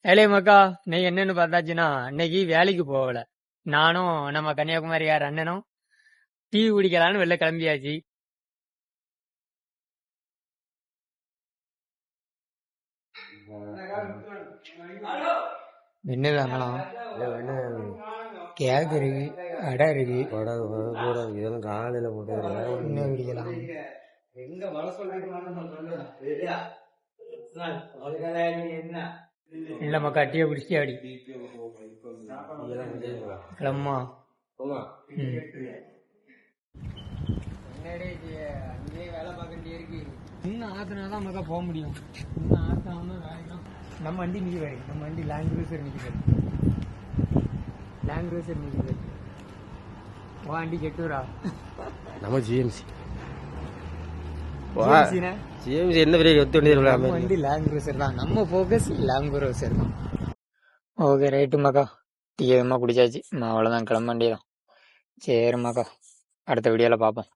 ஏலே மக்கா, நீ என்னன்னு பார்த்தாச்சுன்னா இன்னைக்கு வேலைக்கு போகல. நானும் நம்ம கன்னியாகுமரியார் அண்ணனும் டீ குடிக்கலான்னு வெளில கிளம்பியாச்சு. என்ன வாங்கலாம்? கேக் இருக்கு, அடை இருக்கு, இதெல்லாம் காலையில போட்டு என்ன குடிக்கலாம்? இல்ல மக்கா, டீயை குடிச்சிட்டு அடி கிளம்பா. அங்கேயே வேலை பார்க்கண்டே இருக்கு. இன்னும் ஆத்தினாதான் மக்கா போக முடியும். இன்னும் ஆத்தாம வேலைக்கலாம். நம்ம வண்டி நிற்க வேறு, நம்ம வண்டி லேண்ட் க்ரூசர் நிற்கிறது. லேண்ட் க்ரூசர் நிற்கிறது. வண்டி கெட்டுரா. நம்ம ஜிஎம்சி ஜிஎம்சி என்ன பெரிய வண்டி லேண்ட் க்ரூசர் தான். நம்ம ஃபோக்கஸ் லேண்ட் க்ரூசர் தான். ஓகே ரைட்டு மக்கா, டீ எதுமா குடிச்சாச்சு. அவ்வளோதான், கிளம்ப வேண்டியதான். சரி மக்கா, அடுத்த வீடியோவில் பார்ப்போம்.